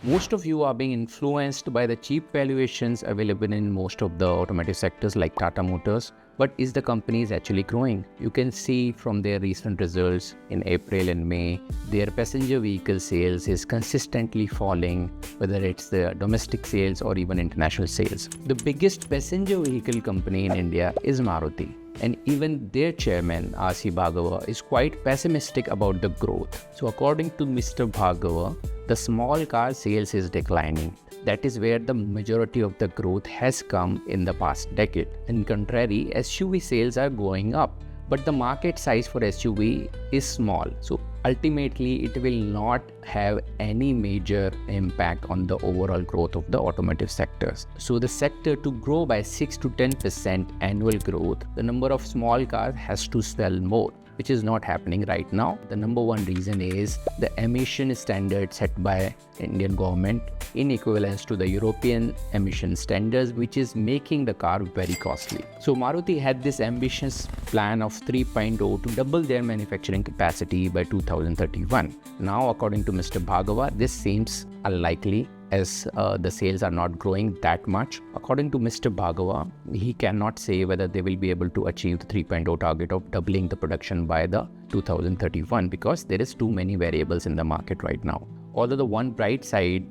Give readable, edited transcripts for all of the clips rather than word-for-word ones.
Most of you are being influenced by the cheap valuations available in most of the automotive sectors like Tata Motors. But is the company actually growing? You can see from their recent results in April and May, their passenger vehicle sales is consistently falling, whether it's the domestic sales or even international sales. The biggest passenger vehicle company in India is Maruti. And even their chairman, R.C. Bhargava, is quite pessimistic about the growth. So according to Mr. Bhargava, the small car sales is declining. That is where the majority of the growth has come in the past decade. In contrary, SUV sales are going up, but the market size for SUV is small. So ultimately, it will not have any major impact on the overall growth of the automotive sectors. So the sector to grow by 6 to 10% annual growth, the number of small cars has to sell more, which is not happening right now. The number one reason is the emission standard set by Indian government in equivalence to the European emission standards, which is making the car very costly. So Maruti had this ambitious plan of 3.0 to double their manufacturing capacity by 2031. Now, according to Mr. Bhargava, this seems unlikely as the sales are not growing that much. According to Mr. Bhargava, he cannot say whether they will be able to achieve the 3.0 target of doubling the production by the 2031 because there is too many variables in the market right now. Although the one bright side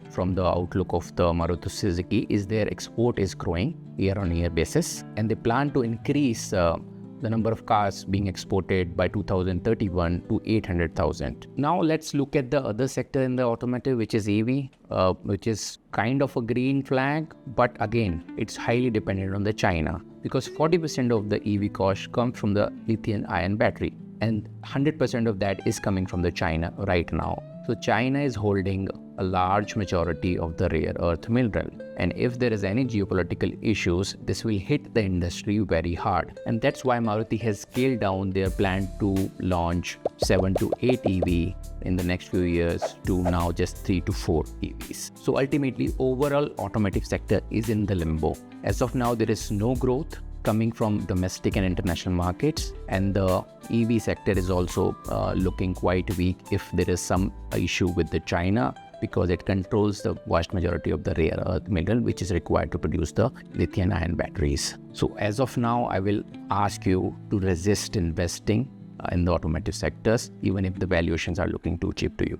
from the outlook of the Maruti Suzuki is their export is growing year-on-year basis, and they plan to increase the number of cars being exported by 2031 to 800,000. Now let's look at the other sector in the automotive, which is EV, which is kind of a green flag, but again, it's highly dependent on the China because 40% of the EV cost comes from the lithium-ion battery, and 100% of that is coming from the China right now. So China is holding a large majority of the rare earth mineral. And if there is any geopolitical issues, this will hit the industry very hard. And that's why Maruti has scaled down their plan to launch 7 to 8 EV in the next few years to now just 3 to 4 EVs. So ultimately, overall automotive sector is in the limbo. As of now, there is no growth coming from domestic and international markets, and the EV sector is also looking quite weak if there is some issue with the China, because it controls the vast majority of the rare earth mineral which is required to produce the lithium-ion batteries. So as of now, I will ask you to resist investing in the automotive sectors even if the valuations are looking too cheap to you.